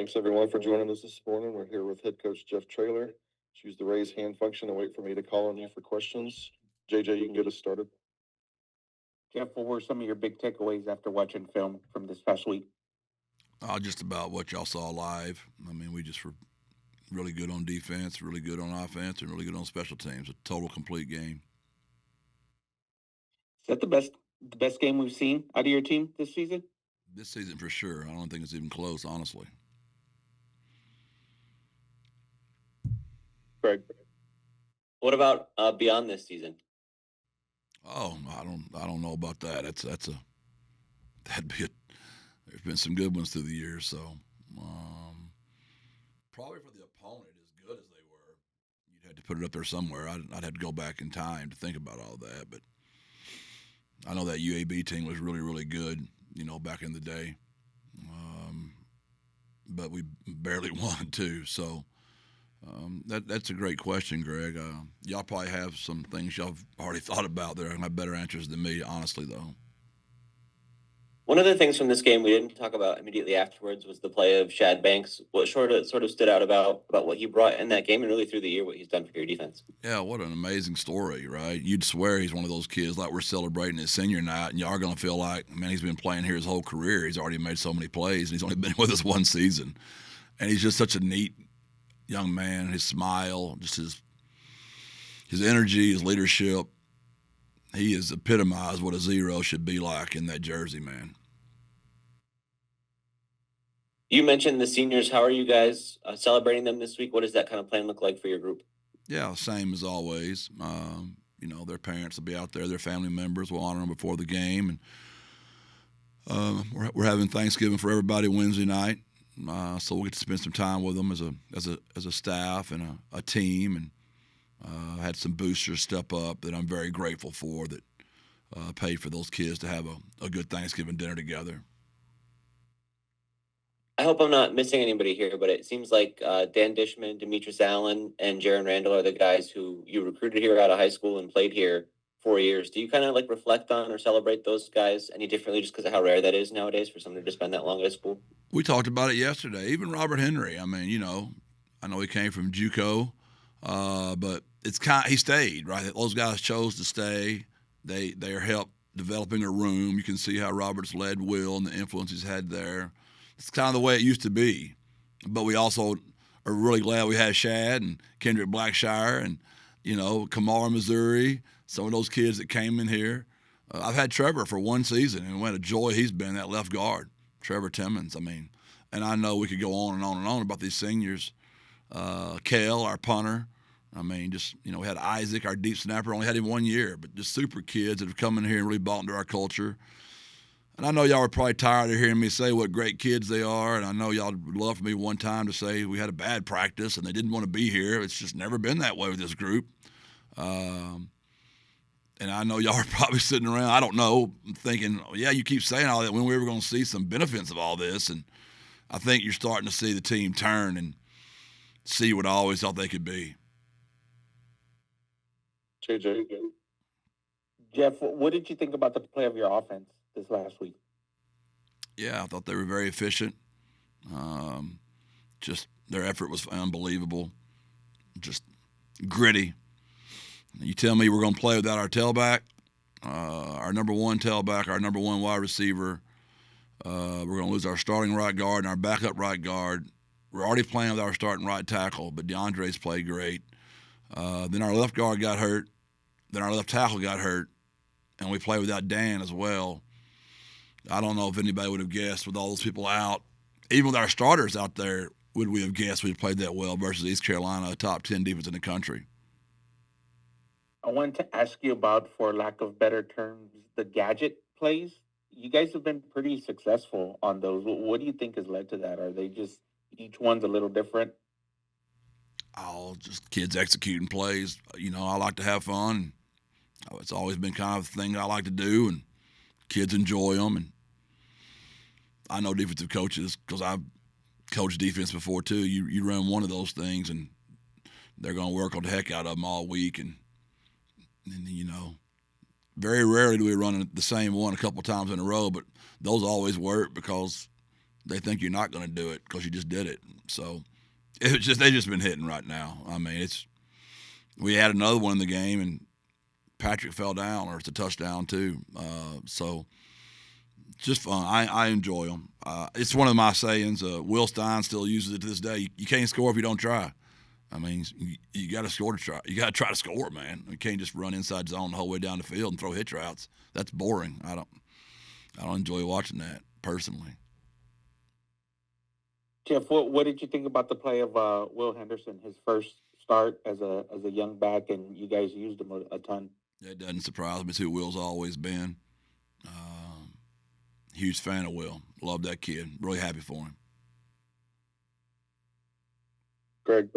Thanks everyone for joining us this morning. We're here with head coach Jeff Traylor. Just use the raise hand function and wait for me to call on you for questions. JJ, you can get us started. Jeff, what were some of your big takeaways after watching film from this past week? Just about what y'all saw live. I mean, we just were really good on defense, really good on offense, and really good on special teams. A total complete game. Is that the best game we've seen out of your team this season? This season for sure. I don't think it's even close, honestly. Greg. What about beyond this season? Oh, I don't know about that. There's been some good ones through the years, so probably for the opponent as good as they were, you'd have to put it up there somewhere. I'd have to go back in time to think about all that, but I know that UAB team was really, really good, back in the day. But we barely won too, so that's a great question, Greg. Y'all probably have some things y'all have already thought about there and have better answers than me, honestly, though. One of the things from this game we didn't talk about immediately afterwards was the play of Shad Banks. What sort of stood out about what he brought in that game and really through the year what he's done for your defense? Yeah, what an amazing story, right? You'd swear he's one of those kids like we're celebrating his senior night, and y'all are going to feel like, man, he's been playing here his whole career. He's already made so many plays, and he's only been with us one season. And he's just such a neat young man. His smile, just his energy, his leadership. He has epitomized what a zero should be like in that jersey, man. You mentioned the seniors. How are you guys celebrating them this week? What does that kind of plan look like for your group? Yeah, same as always. Their parents will be out there, their family members. We'll honor them before the game. And we're having Thanksgiving for everybody Wednesday night. So we'll get to spend some time with them as a staff and a team, and had some boosters step up that I'm very grateful for that paid for those kids to have a good Thanksgiving dinner together. I hope I'm not missing anybody here, but it seems like Dan Dishman, Demetrius Allen, and Jaron Randall are the guys who you recruited here out of high school and played here 4 years. Do you kind of reflect on or celebrate those guys any differently just because of how rare that is nowadays for someone to spend that long at a school? We talked about it yesterday. Even Robert Henry. I mean, I know he came from JUCO, but he stayed, right? Those guys chose to stay. They are helped developing a room. You can see how Robert's led Will and the influence he's had there. It's kind of the way it used to be. But we also are really glad we had Shad and Kendrick Blackshire and, Kamar, Missouri, some of those kids that came in here. I've had Trevor for one season, and what a joy he's been, that left guard, Trevor Timmons. I mean, and I know we could go on and on and on about these seniors. Kale, our punter. I mean, we had Isaac, our deep snapper, only had him 1 year, but just super kids that have come in here and really bought into our culture. And I know y'all are probably tired of hearing me say what great kids they are, and I know y'all would love for me one time to say we had a bad practice and they didn't want to be here. It's just never been that way with this group. And I know y'all are probably sitting around, I don't know, thinking, yeah, you keep saying all that, when we were going to see some benefits of all this. And I think you're starting to see the team turn and see what I always thought they could be. JJ. Jeff, what did you think about the play of your offense this last week? Yeah, I thought they were very efficient. Just their effort was unbelievable. Just gritty. You tell me we're going to play without our tailback, our number one tailback, our number one wide receiver. We're going to lose our starting right guard and our backup right guard. We're already playing with our starting right tackle, but DeAndre's played great. Then our left guard got hurt. Then our left tackle got hurt. And we played without Dan as well. I don't know if anybody would have guessed with all those people out, even with our starters out there, would we have guessed we'd played that well versus East Carolina, a top 10 defense in the country. I wanted to ask you about, for lack of better terms, the gadget plays. You guys have been pretty successful on those. What do you think has led to that? Are they just each one's a little different? Oh, just kids executing plays. I like to have fun. It's always been kind of the thing I like to do, and kids enjoy them. And I know defensive coaches because I've coached defense before too. You run one of those things, and they're going to work on the heck out of them all week. And very rarely do we run the same one a couple times in a row, but those always work because they think you're not going to do it because you just did it. So they've just been hitting right now. I mean, we had another one in the game, and Patrick fell down, or it's a touchdown too. So just fun. I enjoy them. It's one of my sayings. Will Stein still uses it to this day. You can't score if you don't try. I mean, you got to score to try. You got to try to score, man. You can't just run inside zone the whole way down the field and throw hitch routes. That's boring. I don't enjoy watching that personally. Jeff, what did you think about the play of Will Henderson, his first start as a young back, and you guys used him a ton? It doesn't surprise me. It's who Will's always been. Huge fan of Will. Love that kid. Really happy for him. Greg.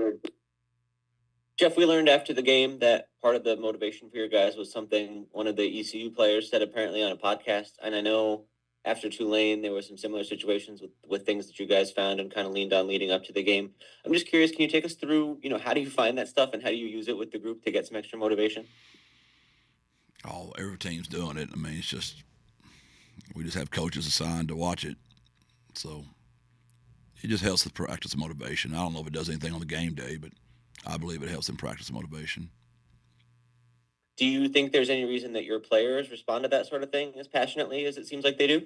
Jeff, we learned after the game that part of the motivation for your guys was something one of the ECU players said apparently on a podcast. And I know after Tulane, there were some similar situations with things that you guys found and kind of leaned on leading up to the game. I'm just curious, can you take us through, how do you find that stuff and how do you use it with the group to get some extra motivation? Oh, every team's doing it. I mean, it's just we just have coaches assigned to watch it. So it just helps with practice and motivation. I don't know if it does anything on the game day, but I believe it helps in practice and motivation. Do you think there's any reason that your players respond to that sort of thing as passionately as it seems like they do?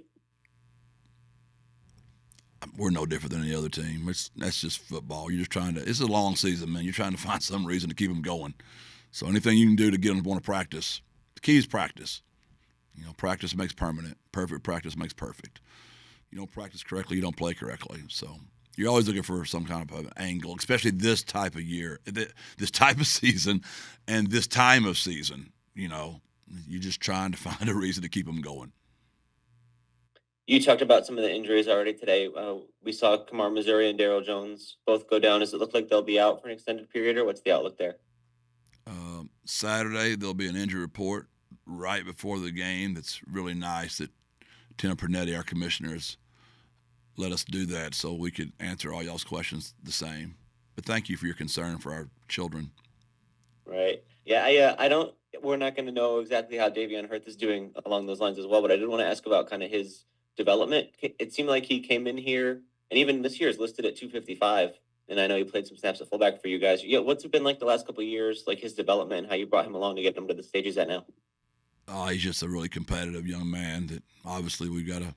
We're no different than any other team. That's just football. You're just it's a long season, man. You're trying to find some reason to keep them going. So anything you can do to get them to want to practice, the key is practice. Practice makes permanent. Perfect practice makes perfect. You don't practice correctly, you don't play correctly. So you're always looking for some kind of an angle, especially this type of year, this type of season, and this time of season. You're just trying to find a reason to keep them going. You talked about some of the injuries already today. We saw Kamar Missouri and Daryl Jones both go down. Does it look like they'll be out for an extended period, or what's the outlook there? Saturday, there'll be an injury report right before the game. That's really nice that Tim Pernetti, our commissioners, let us do that so we could answer all y'all's questions the same. But thank you for your concern for our children. Right. Yeah, we're not going to know exactly how Davion Hurth is doing along those lines as well, but I did want to ask about kind of his development. It seemed like he came in here, and even this year is listed at 255, and I know he played some snaps at fullback for you guys. Yeah, what's it been like the last couple of years, like his development and how you brought him along to get him to the stage he's at now? He's just a really competitive young man that obviously we've got to,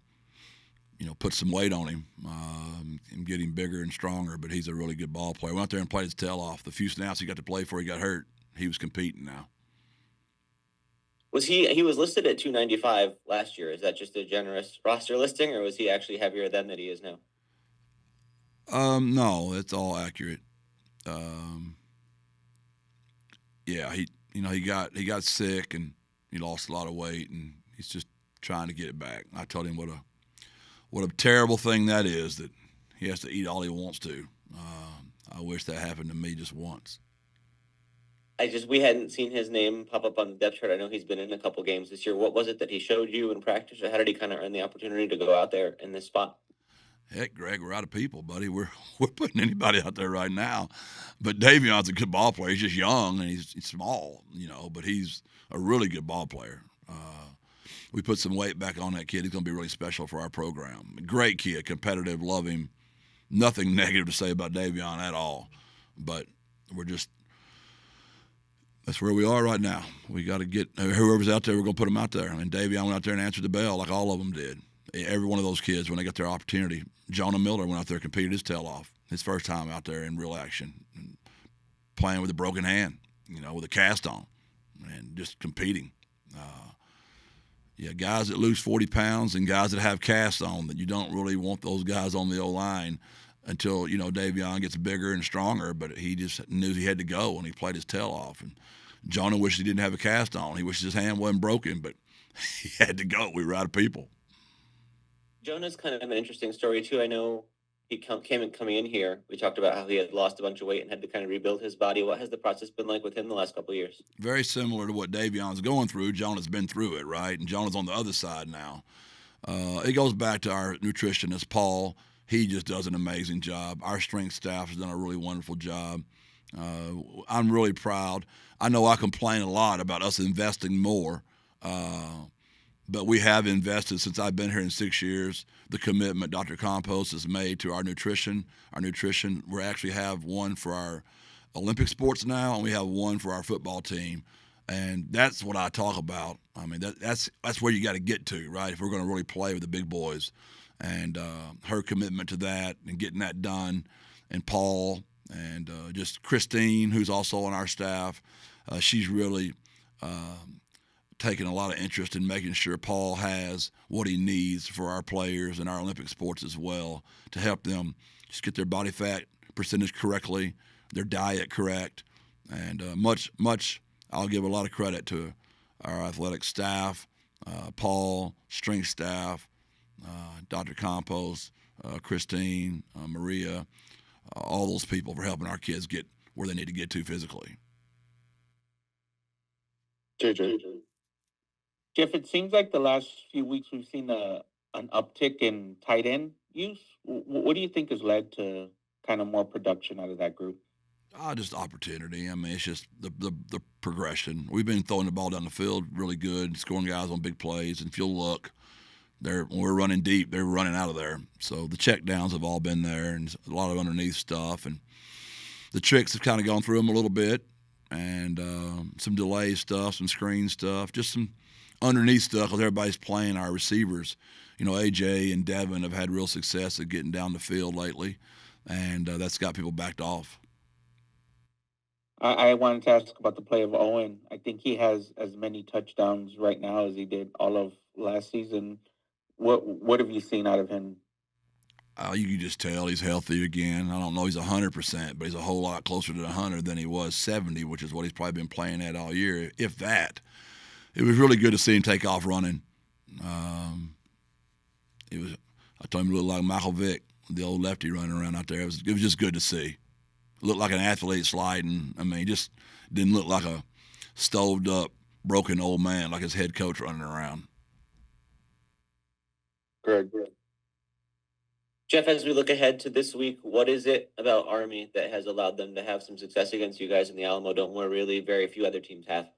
put some weight on him and get him bigger and stronger, but he's a really good ball player. Went out there and played his tail off. The few snaps he got to play before he got hurt, he was competing now. He was listed at 295 last year. Is that just a generous roster listing, or was he actually heavier then than he is now? No, it's all accurate. Yeah, he got sick and he lost a lot of weight, and he's just trying to get it back. I told him what a terrible thing that is, that he has to eat all he wants to. I wish that happened to me just once. We hadn't seen his name pop up on the depth chart. I know he's been in a couple games this year. What was it that he showed you in practice, or how did he kind of earn the opportunity to go out there in this spot? Heck, Greg, we're out of people, buddy. We're putting anybody out there right now. But Davion's a good ball player. He's just young and he's small, but he's a really good ball player. We put some weight back on that kid. He's going to be really special for our program. Great kid, competitive, love him. Nothing negative to say about Davion at all. But that's where we are right now. We got to get whoever's out there, we're going to put them out there. And Davion went out there and answered the bell like all of them did. Every one of those kids, when they got their opportunity. Jonah Miller went out there and competed his tail off. His first time out there in real action. And playing with a broken hand, with a cast on. And just competing. Guys that lose 40 pounds and guys that have casts on, that you don't really want those guys on the O-line until, Davion gets bigger and stronger, but he just knew he had to go, and he played his tail off. And Jonah wished he didn't have a cast on. He wished his hand wasn't broken, but he had to go. We were out of people. Jonah's kind of an interesting story, too. I know he coming in here. We talked about how he had lost a bunch of weight and had to kind of rebuild his body. What has the process been like with him the last couple of years? Very similar to what Davion's going through. Jonah's been through it, right? And Jonah's on the other side now. It goes back to our nutritionist, Paul. He just does an amazing job. Our strength staff has done a really wonderful job. I'm really proud. I know I complain a lot about us investing more But we have invested since I've been here in 6 years. The commitment Dr. Compost has made to our nutrition. We actually have one for our Olympic sports now, and we have one for our football team. And that's what I talk about. I mean, that's where you got to get to, right? If we're going to really play with the big boys, and her commitment to that and getting that done, and Paul and just Christine, who's also on our staff, she's really taking a lot of interest in making sure Paul has what he needs for our players and our Olympic sports as well to help them just get their body fat percentage correctly, their diet correct, and much. I'll give a lot of credit to our athletic staff, Paul, strength staff, Dr. Compost, Christine, Maria, all those people for helping our kids get where they need to get to physically. JJ. Jeff, it seems like the last few weeks we've seen an uptick in tight end use. What do you think has led to kind of more production out of that group? Just opportunity. I mean, it's just the progression. We've been throwing the ball down the field really good, scoring guys on big plays, and if you'll look, when we're running deep, they're running out of there. So the check downs have all been there, and a lot of underneath stuff, and the tricks have kind of gone through them a little bit, and some delay stuff, some screen stuff, just some underneath stuff because everybody's playing our receivers. You know, AJ and Devin have had real success at getting down the field lately, and that's got people backed off. I wanted to ask about the play of Owen. I think he has as many touchdowns right now as he did all of last season. What have you seen out of him? You can just tell he's healthy again. I don't know he's 100%, but he's a whole lot closer to 100 than he was 70, which is what he's probably been playing at all year, if that. It was really good to see him take off running. I told him he looked like Michael Vick, the old lefty running around out there. It was just good to see. Looked like an athlete sliding. I mean, he just didn't look like a stoved up, broken old man like his head coach running around. Greg. Jeff, as we look ahead to this week, what is it about Army that has allowed them to have some success against you guys in the Alamo Dome where really very few other teams have?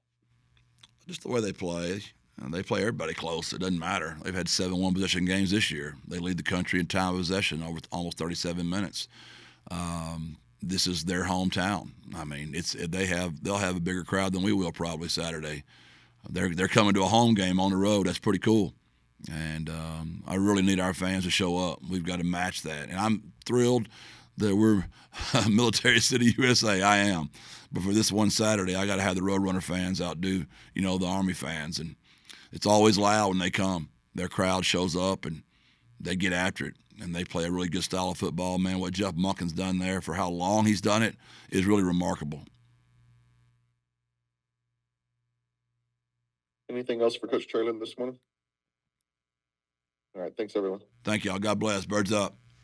Just the way they play. They play everybody close. It doesn't matter. They've had 7 one-possession games this year. They lead the country in time of possession over almost 37 minutes. This is their hometown. I mean, they'll have a bigger crowd than we will probably Saturday. They're coming to a home game on the road. That's pretty cool. And I really need our fans to show up. We've got to match that. And I'm thrilled that we're Military City, USA. I am. But for this one Saturday, I got to have the Roadrunner fans outdo, the Army fans. And it's always loud when they come. Their crowd shows up, and they get after it. And they play a really good style of football. Man, what Jeff Monken's done there for how long he's done it is really remarkable. Anything else for Coach Traylor this morning? All right, thanks, everyone. Thank y'all. God bless. Birds up.